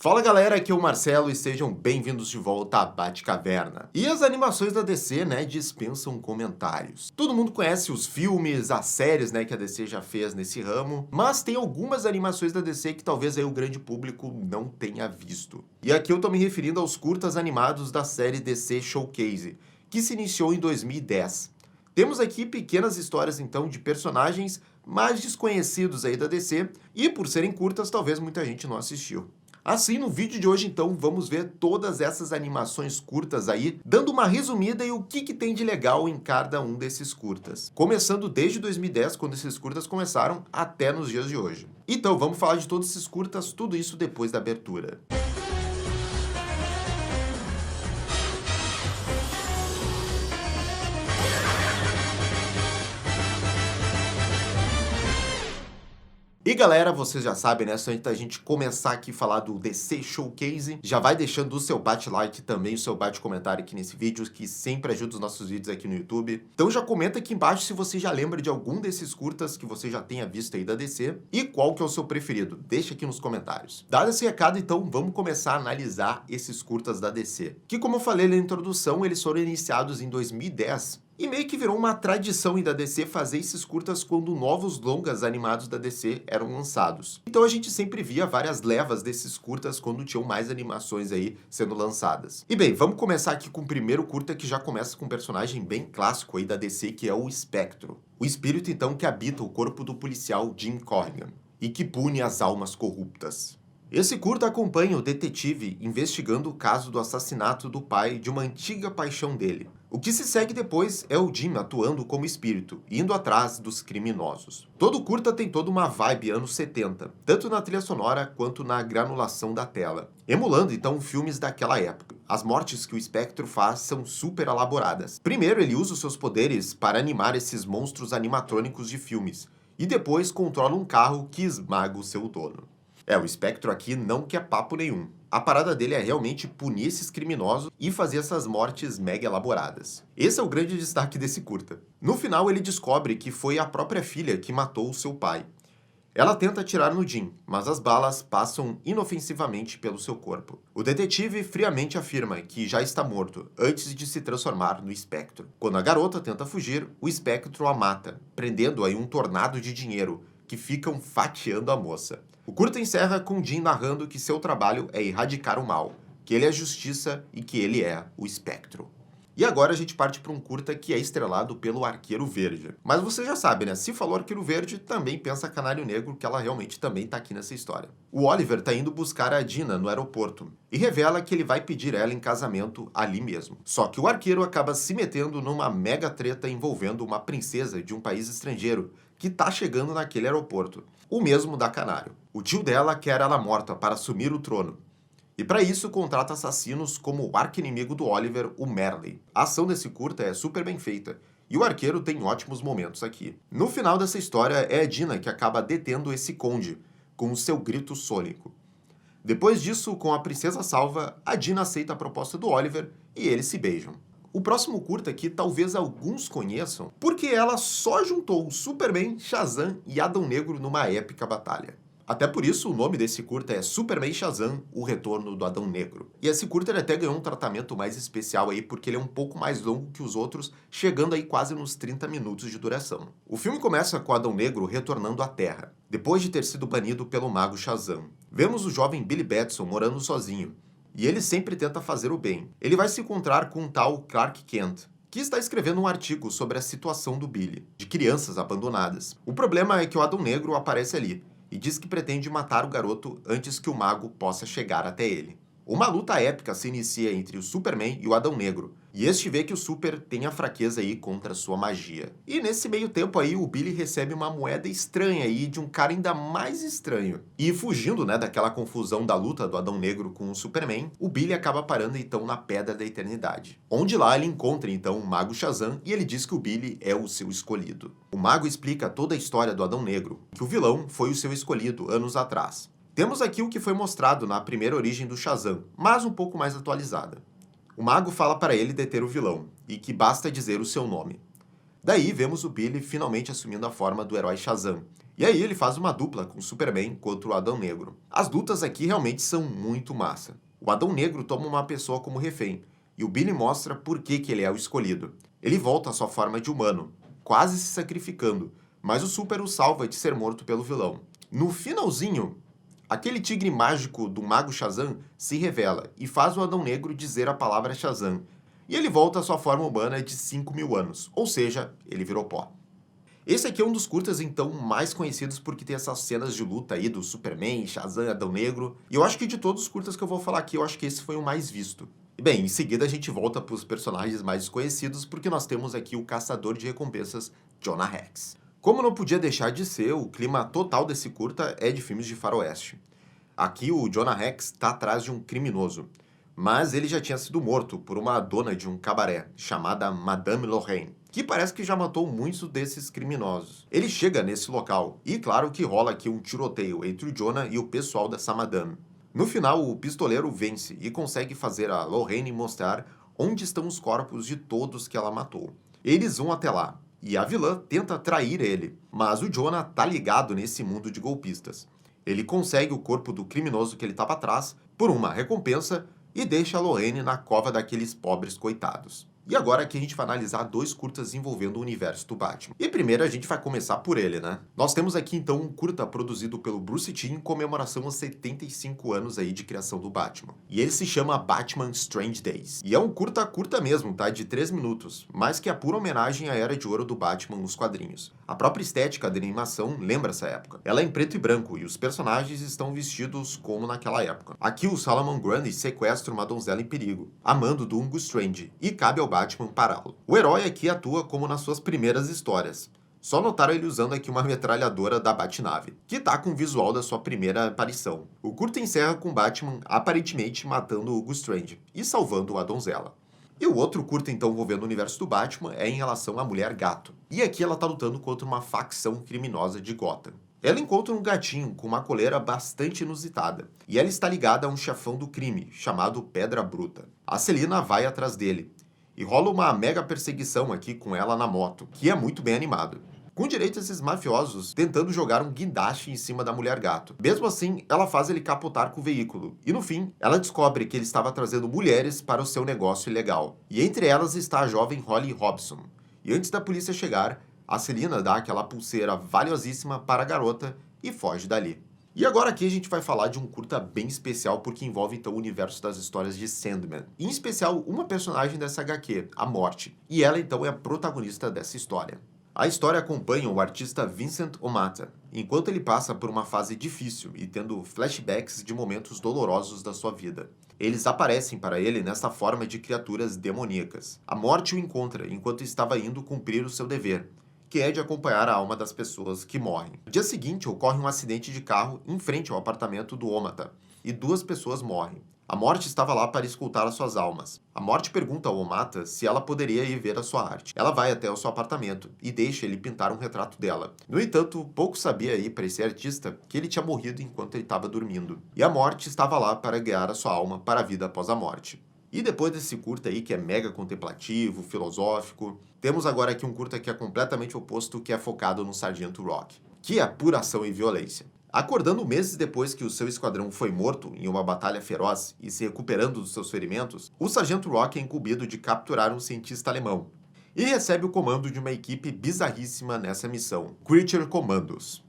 Fala galera, aqui é o Marcelo e sejam bem-vindos de volta à Batcaverna. E as animações da DC, dispensam comentários. Todo mundo conhece os filmes, as séries, que a DC já fez nesse ramo, mas tem algumas animações da DC que talvez aí o grande público não tenha visto. E aqui eu tô me referindo aos curtas animados da série DC Showcase, que se iniciou em 2010. Temos aqui pequenas histórias então de personagens mais desconhecidos aí da DC, e por serem curtas, talvez muita gente não assistiu. Assim, no vídeo de hoje, então, vamos ver todas essas animações curtas aí, dando uma resumida e o que tem de legal em cada um desses curtas. Começando desde 2010, quando esses curtas começaram, até nos dias de hoje. Então, vamos falar de todos esses curtas, tudo isso depois da abertura. E galera, vocês já sabem, Só antes da gente começar aqui a falar do DC Showcase, já vai deixando o seu bate-like também, o seu bate-comentário aqui nesse vídeo, que sempre ajuda os nossos vídeos aqui no YouTube. Então já comenta aqui embaixo se você já lembra de algum desses curtas que você já tenha visto aí da DC e qual que é o seu preferido. Deixa aqui nos comentários. Dado esse recado, então, vamos começar a analisar esses curtas da DC. Que, como eu falei na introdução, eles foram iniciados em 2010. E meio que virou uma tradição aí da DC fazer esses curtas quando novos longas animados da DC eram lançados. Então a gente sempre via várias levas desses curtas quando tinham mais animações aí sendo lançadas. E bem, vamos começar aqui com o primeiro curta que já começa com um personagem bem clássico aí da DC, que é o Espectro. O espírito então que habita o corpo do policial Jim Corrigan e que pune as almas corruptas. Esse curta acompanha o detetive investigando o caso do assassinato do pai de uma antiga paixão dele. O que se segue depois é o Jim atuando como espírito, indo atrás dos criminosos. Todo curta tem toda uma vibe anos 70, tanto na trilha sonora quanto na granulação da tela, emulando então filmes daquela época. As mortes que o Espectro faz são super elaboradas. Primeiro ele usa os seus poderes para animar esses monstros animatrônicos de filmes, e depois controla um carro que esmaga o seu dono. O Espectro aqui não quer papo nenhum. A parada dele é realmente punir esses criminosos e fazer essas mortes mega elaboradas. Esse é o grande destaque desse curta. No final ele descobre que foi a própria filha que matou o seu pai. Ela tenta atirar no Jim, mas as balas passam inofensivamente pelo seu corpo. O detetive friamente afirma que já está morto antes de se transformar no Espectro. Quando a garota tenta fugir, o Espectro a mata, prendendo aí um tornado de dinheiro que ficam fatiando a moça. O curta encerra com Jim narrando que seu trabalho é erradicar o mal, que ele é a justiça e que ele é o Espectro. E agora a gente parte para um curta que é estrelado pelo Arqueiro Verde. Mas você já sabe, Se falou Arqueiro Verde, também pensa Canário Negro, que ela realmente também tá aqui nessa história. O Oliver tá indo buscar a Dina no aeroporto e revela que ele vai pedir ela em casamento ali mesmo. Só que o arqueiro acaba se metendo numa mega treta envolvendo uma princesa de um país estrangeiro que tá chegando naquele aeroporto, o mesmo da Canário. O tio dela quer ela morta para assumir o trono. E para isso contrata assassinos como o arqui-inimigo do Oliver, o Merlin. A ação desse curta é super bem feita, e o arqueiro tem ótimos momentos aqui. No final dessa história é a Dina que acaba detendo esse conde, com o seu grito sônico. Depois disso, com a princesa salva, a Dina aceita a proposta do Oliver e eles se beijam. O próximo curta aqui talvez alguns conheçam, porque ela só juntou o Superman, Shazam e Adão Negro numa épica batalha. Até por isso o nome desse curta é Superman Shazam, o retorno do Adão Negro. E esse curta ele até ganhou um tratamento mais especial aí, porque ele é um pouco mais longo que os outros, chegando aí quase nos 30 minutos de duração. O filme começa com Adão Negro retornando à Terra, depois de ter sido banido pelo mago Shazam. Vemos o jovem Billy Batson morando sozinho, e ele sempre tenta fazer o bem. Ele vai se encontrar com um tal Clark Kent, que está escrevendo um artigo sobre a situação do Billy, de crianças abandonadas. O problema é que o Adão Negro aparece ali, e diz que pretende matar o garoto antes que o mago possa chegar até ele. Uma luta épica se inicia entre o Superman e o Adão Negro, e este vê que o Super tem a fraqueza aí contra sua magia. E nesse meio tempo aí, o Billy recebe uma moeda estranha aí de um cara ainda mais estranho. E fugindo, daquela confusão da luta do Adão Negro com o Superman, o Billy acaba parando então na Pedra da Eternidade. Onde lá ele encontra então o Mago Shazam e ele diz que o Billy é o seu escolhido. O Mago explica toda a história do Adão Negro, que o vilão foi o seu escolhido anos atrás. Temos aqui o que foi mostrado na primeira origem do Shazam, mas um pouco mais atualizada. O mago fala para ele deter o vilão, e que basta dizer o seu nome. Daí vemos o Billy finalmente assumindo a forma do herói Shazam. E aí ele faz uma dupla com o Superman contra o Adão Negro. As lutas aqui realmente são muito massa. O Adão Negro toma uma pessoa como refém, e o Billy mostra por que ele é o escolhido. Ele volta à sua forma de humano, quase se sacrificando, mas o Super o salva de ser morto pelo vilão. No finalzinho, aquele tigre mágico do Mago Shazam se revela e faz o Adão Negro dizer a palavra Shazam, e ele volta à sua forma humana de 5.000 anos, ou seja, ele virou pó. Esse aqui é um dos curtas, então, mais conhecidos porque tem essas cenas de luta aí do Superman, Shazam e Adão Negro. E eu acho que de todos os curtas que eu vou falar aqui, eu acho que esse foi o mais visto. E bem, em seguida a gente volta para os personagens mais desconhecidos, porque nós temos aqui o caçador de recompensas, Jonah Hex. Como não podia deixar de ser, o clima total desse curta é de filmes de faroeste. Aqui o Jonah Hex está atrás de um criminoso, mas ele já tinha sido morto por uma dona de um cabaré, chamada Madame Lorraine, que parece que já matou muitos desses criminosos. Ele chega nesse local, e claro que rola aqui um tiroteio entre o Jonah e o pessoal dessa madame. No final, o pistoleiro vence e consegue fazer a Lorraine mostrar onde estão os corpos de todos que ela matou. Eles vão até lá, e a vilã tenta trair ele, mas o Jonah tá ligado nesse mundo de golpistas. Ele consegue o corpo do criminoso que ele estava atrás por uma recompensa e deixa a Lorraine na cova daqueles pobres coitados. E agora aqui a gente vai analisar dois curtas envolvendo o universo do Batman. E primeiro a gente vai começar por ele, né? Nós temos aqui então um curta produzido pelo Bruce Timm em comemoração aos 75 anos aí de criação do Batman. E ele se chama Batman Strange Days. E é um curta mesmo, tá? De 3 minutos, mas que é pura homenagem à era de ouro do Batman nos quadrinhos. A própria estética da animação lembra essa época. Ela é em preto e branco e os personagens estão vestidos como naquela época. Aqui o Solomon Grundy sequestra uma donzela em perigo, amando do Hugo Strange, e cabe ao Batman pará-lo. O herói aqui atua como nas suas primeiras histórias. Só notaram ele usando aqui uma metralhadora da Batnave, que tá com o visual da sua primeira aparição. O curta encerra com Batman aparentemente matando Hugo Strange e salvando a donzela. E o outro curta, então, envolvendo o universo do Batman é em relação à Mulher Gato. E aqui ela tá lutando contra uma facção criminosa de Gotham. Ela encontra um gatinho com uma coleira bastante inusitada, e ela está ligada a um chefão do crime, chamado Pedra Bruta. A Selina vai atrás dele, e rola uma mega perseguição aqui com ela na moto, que é muito bem animado. Com direito a esses mafiosos tentando jogar um guindaste em cima da Mulher Gato. Mesmo assim, ela faz ele capotar com o veículo. E no fim, ela descobre que ele estava trazendo mulheres para o seu negócio ilegal. E entre elas está a jovem Holly Robson. E antes da polícia chegar, a Selina dá aquela pulseira valiosíssima para a garota e foge dali. E agora aqui a gente vai falar de um curta bem especial porque envolve então o universo das histórias de Sandman. Em especial, uma personagem dessa HQ, a Morte. E ela então é a protagonista dessa história. A história acompanha o artista Vincent O'Mata, enquanto ele passa por uma fase difícil e tendo flashbacks de momentos dolorosos da sua vida. Eles aparecem para ele nessa forma de criaturas demoníacas. A Morte o encontra enquanto estava indo cumprir o seu dever, que é de acompanhar a alma das pessoas que morrem. No dia seguinte, ocorre um acidente de carro em frente ao apartamento do O'Mata, e 2 pessoas morrem. A Morte estava lá para escutar as suas almas. A Morte pergunta ao O'Mata se ela poderia ir ver a sua arte. Ela vai até o seu apartamento e deixa ele pintar um retrato dela. No entanto, pouco sabia aí para esse artista que ele tinha morrido enquanto ele estava dormindo. E a Morte estava lá para guiar a sua alma para a vida após a morte. E depois desse curta aí, que é mega contemplativo, filosófico, temos agora aqui um curta que é completamente oposto, que é focado no Sargento Rock, que é pura ação e violência. Acordando meses depois que o seu esquadrão foi morto em uma batalha feroz e se recuperando dos seus ferimentos, o Sargento Rock é incumbido de capturar um cientista alemão e recebe o comando de uma equipe bizarríssima nessa missão, Creature Commandos.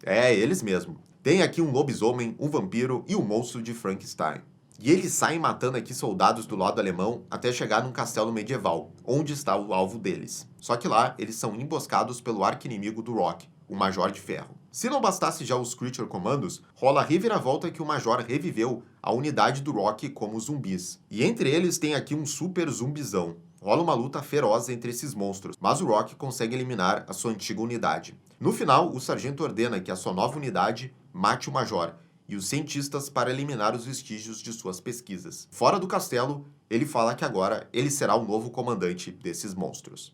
É, eles mesmo. Tem aqui um lobisomem, um vampiro e um monstro de Frankenstein. E eles saem matando aqui soldados do lado alemão até chegar num castelo medieval, onde está o alvo deles. Só que lá, eles são emboscados pelo arqui-inimigo do Rock, o Major de Ferro. Se não bastasse já os Creature Commandos, rola a reviravolta que o Major reviveu a unidade do Rock como zumbis. E entre eles tem aqui um super zumbizão. Rola uma luta feroz entre esses monstros, mas o Rock consegue eliminar a sua antiga unidade. No final, o sargento ordena que a sua nova unidade mate o Major e os cientistas para eliminar os vestígios de suas pesquisas. Fora do castelo, ele fala que agora ele será o novo comandante desses monstros.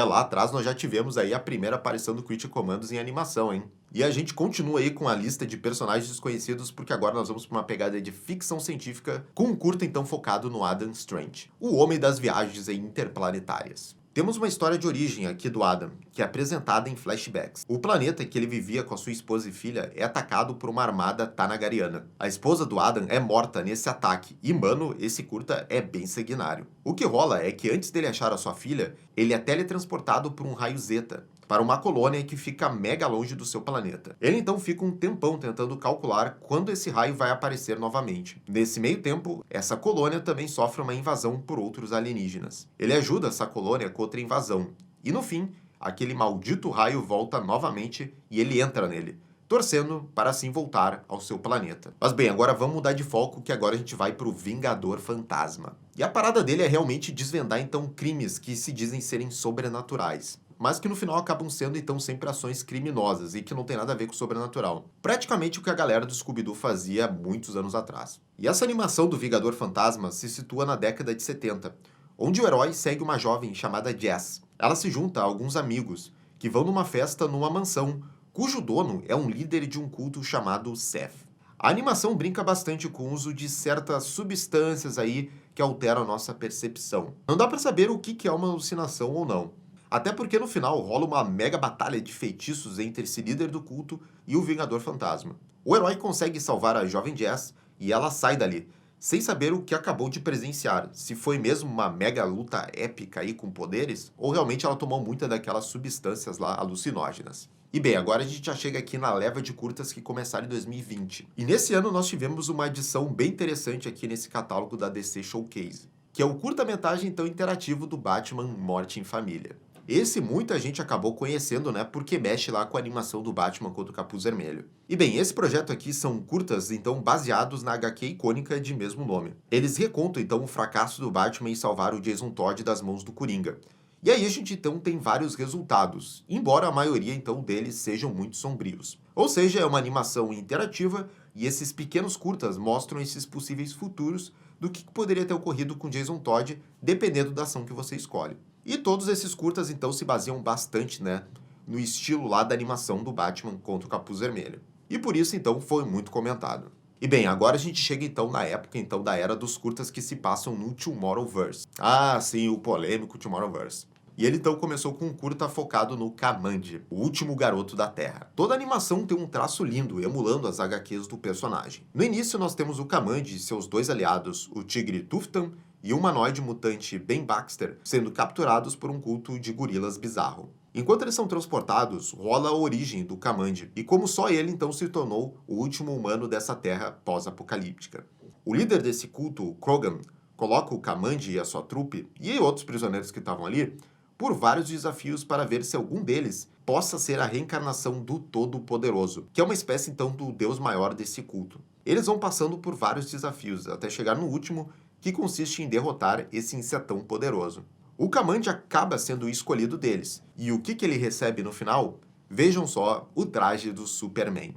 Lá atrás nós já tivemos aí a primeira aparição do Creature Commandos em animação, hein? E a gente continua aí com a lista de personagens desconhecidos, porque agora nós vamos para uma pegada de ficção científica, com um curta então focado no Adam Strange, o homem das viagens interplanetárias. Temos uma história de origem aqui do Adam, que é apresentada em flashbacks. O planeta que ele vivia com a sua esposa e filha é atacado por uma armada Tanagariana. A esposa do Adam é morta nesse ataque, e mano, esse curta é bem sanguinário. O que rola é que antes dele achar a sua filha, ele é teletransportado por um raio Zeta, para uma colônia que fica mega longe do seu planeta. Ele então fica um tempão tentando calcular quando esse raio vai aparecer novamente. Nesse meio tempo, essa colônia também sofre uma invasão por outros alienígenas. Ele ajuda essa colônia contra a invasão, e no fim, aquele maldito raio volta novamente e ele entra nele, torcendo para assim voltar ao seu planeta. Mas bem, agora vamos mudar de foco, que agora a gente vai pro Vingador Fantasma. E a parada dele é realmente desvendar então crimes que se dizem serem sobrenaturais, mas que no final acabam sendo então sempre ações criminosas e que não tem nada a ver com o sobrenatural. Praticamente o que a galera do Scooby-Doo fazia muitos anos atrás. E essa animação do Vingador Fantasma se situa na década de 70, onde o herói segue uma jovem chamada Jess. Ela se junta a alguns amigos que vão numa festa numa mansão, cujo dono é um líder de um culto chamado Seth. A animação brinca bastante com o uso de certas substâncias aí que alteram a nossa percepção. Não dá pra saber o que é uma alucinação ou não. Até porque no final rola uma mega batalha de feitiços entre esse líder do culto e o Vingador Fantasma. O herói consegue salvar a jovem Jess e ela sai dali, sem saber o que acabou de presenciar, se foi mesmo uma mega luta épica aí com poderes, ou realmente ela tomou muita daquelas substâncias lá alucinógenas. E bem, agora a gente já chega aqui na leva de curtas que começaram em 2020. E nesse ano nós tivemos uma adição bem interessante aqui nesse catálogo da DC Showcase, que é o curta-metragem então interativo do Batman Morte em Família. Esse muita gente acabou conhecendo, né, porque mexe lá com a animação do Batman contra o Capuz Vermelho. E bem, esse projeto aqui são curtas, então, baseados na HQ icônica de mesmo nome. Eles recontam, então, o fracasso do Batman em salvar o Jason Todd das mãos do Coringa. E aí a gente, então, tem vários resultados, embora a maioria, então, deles sejam muito sombrios. Ou seja, é uma animação interativa e esses pequenos curtas mostram esses possíveis futuros do que poderia ter ocorrido com Jason Todd, dependendo da ação que você escolhe. E todos esses curtas, então, se baseiam bastante, né, no estilo lá da animação do Batman contra o Capuz Vermelho. E por isso, então, foi muito comentado. E bem, agora a gente chega, então, na época, então, da era dos curtas que se passam no Tomorrowverse. Ah, sim, o polêmico Tomorrowverse. E ele, então, começou com um curta focado no Kamandi, o último garoto da Terra. Toda a animação tem um traço lindo, emulando as HQs do personagem. No início, nós temos o Kamandi e seus dois aliados, o Tigre Tuftan e o humanoide mutante Ben Baxter, sendo capturados por um culto de gorilas bizarro. Enquanto eles são transportados, rola a origem do Kamandi, e como só ele então se tornou o último humano dessa terra pós-apocalíptica. O líder desse culto, Krogan, coloca o Kamandi e a sua trupe, e outros prisioneiros que estavam ali, por vários desafios para ver se algum deles possa ser a reencarnação do Todo-Poderoso, que é uma espécie então do deus maior desse culto. Eles vão passando por vários desafios, até chegar no último, que consiste em derrotar esse insetão poderoso. O Kamandi acaba sendo o escolhido deles, e o que ele recebe no final? Vejam só o traje do Superman.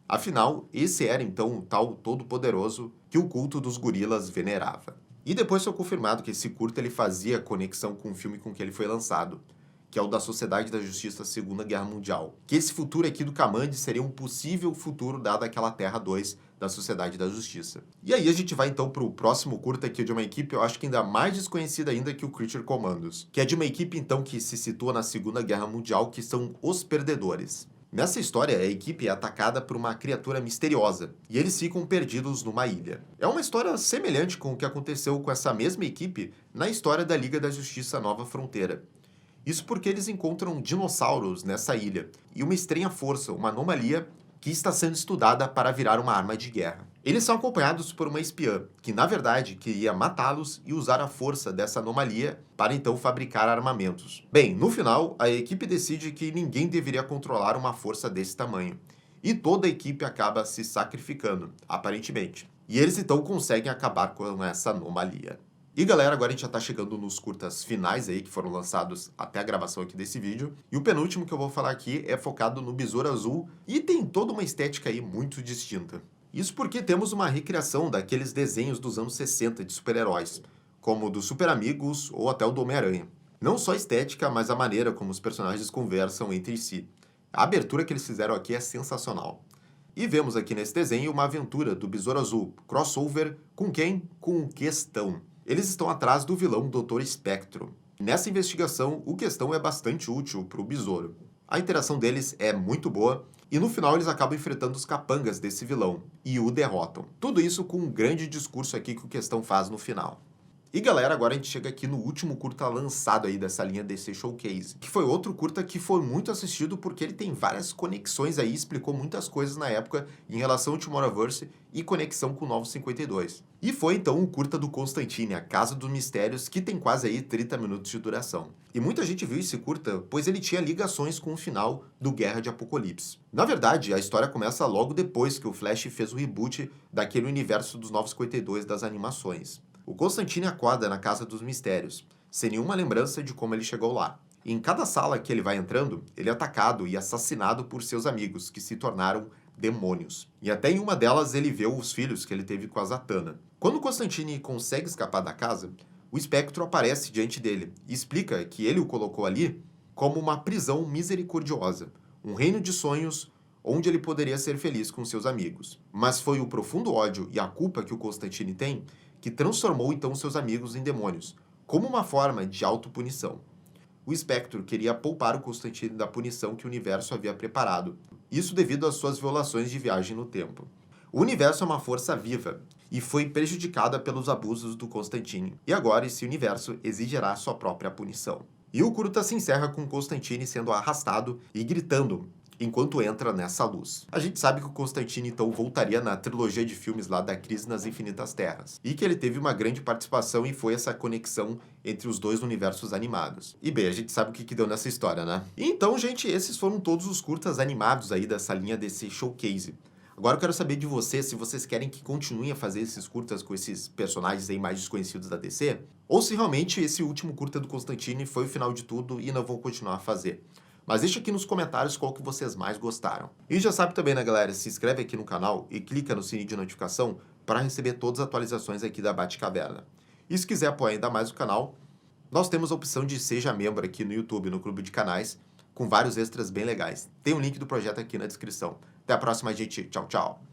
Afinal, esse era então o tal Todo-Poderoso que o culto dos gorilas venerava. E depois foi confirmado que esse curta ele fazia conexão com o filme com que ele foi lançado, que é o da Sociedade da Justiça Segunda Guerra Mundial. Que esse futuro aqui do Kamandi seria um possível futuro dado aquela Terra 2 da Sociedade da Justiça. E aí a gente vai então pro próximo curta aqui de uma equipe, eu acho que ainda mais desconhecida ainda que o Creature Commandos, que é de uma equipe então que se situa na Segunda Guerra Mundial, que são os Perdedores. Nessa história, a equipe é atacada por uma criatura misteriosa, e eles ficam perdidos numa ilha. É uma história semelhante com o que aconteceu com essa mesma equipe na história da Liga da Justiça Nova Fronteira. Isso porque eles encontram dinossauros nessa ilha, e uma estranha força, uma anomalia, que está sendo estudada para virar uma arma de guerra. Eles são acompanhados por uma espiã, que na verdade queria matá-los e usar a força dessa anomalia para então fabricar armamentos. Bem, no final, a equipe decide que ninguém deveria controlar uma força desse tamanho. E toda a equipe acaba se sacrificando, aparentemente. E eles então conseguem acabar com essa anomalia. E galera, agora a gente já tá chegando nos curtas finais aí, que foram lançados até a gravação aqui desse vídeo. E o penúltimo que eu vou falar aqui é focado no Besouro Azul e tem toda uma estética aí muito distinta. Isso porque temos uma recriação daqueles desenhos dos anos 60 de super-heróis, como o do Super Amigos ou até o do Homem-Aranha. Não só a estética, mas a maneira como os personagens conversam entre si. A abertura que eles fizeram aqui é sensacional. E vemos aqui nesse desenho uma aventura do Besouro Azul, crossover com quem? Com o Questão. Eles estão atrás do vilão Dr. Espectro. Nessa investigação, o Questão é bastante útil para o Besouro. A interação deles é muito boa, e no final eles acabam enfrentando os capangas desse vilão, e o derrotam. Tudo isso com um grande discurso aqui que o Questão faz no final. E galera, agora a gente chega aqui no último curta lançado aí dessa linha DC Showcase, que foi outro curta que foi muito assistido porque ele tem várias conexões aí, explicou muitas coisas na época em relação ao Tomorrowverse e conexão com o Novo 52. E foi então o curta do Constantine, A Casa dos Mistérios, que tem quase aí 30 minutos de duração. E muita gente viu esse curta, pois ele tinha ligações com o final do Guerra de Apocalipse. Na verdade, a história começa logo depois que o Flash fez o reboot daquele universo dos Novos 52 das animações. O Constantine acorda na Casa dos Mistérios, sem nenhuma lembrança de como ele chegou lá. E em cada sala que ele vai entrando, ele é atacado e assassinado por seus amigos, que se tornaram demônios. E até em uma delas ele vê os filhos que ele teve com a Zatanna. Quando o Constantine consegue escapar da casa, o Espectro aparece diante dele e explica que ele o colocou ali como uma prisão misericordiosa, um reino de sonhos onde ele poderia ser feliz com seus amigos. Mas foi o profundo ódio e a culpa que o Constantine tem que transformou então seus amigos em demônios, como uma forma de autopunição. O Espectro queria poupar o Constantine da punição que o universo havia preparado, isso devido às suas violações de viagem no tempo. O universo é uma força viva e foi prejudicada pelos abusos do Constantine, e agora esse universo exigirá sua própria punição. E o curta se encerra com Constantine sendo arrastado e gritando enquanto entra nessa luz. A gente sabe que o Constantine então voltaria na trilogia de filmes lá da Crise nas Infinitas Terras, e que ele teve uma grande participação e foi essa conexão entre os dois universos animados. E bem, a gente sabe o que deu nessa história, né? E então, gente, esses foram todos os curtas animados aí dessa linha DC Showcase. Agora eu quero saber de vocês se vocês querem que continue a fazer esses curtas com esses personagens aí mais desconhecidos da DC, ou se realmente esse último curta do Constantine foi o final de tudo e não vou continuar a fazer. Mas deixa aqui nos comentários qual que vocês mais gostaram. E já sabe também, né, galera? Se inscreve aqui no canal e clica no sininho de notificação para receber todas as atualizações aqui da Batcaverna. E se quiser apoiar ainda mais o canal, nós temos a opção de Seja Membro aqui no YouTube, no Clube de Canais, com vários extras bem legais. Tem o link do projeto aqui na descrição. Até a próxima, gente. Tchau, tchau.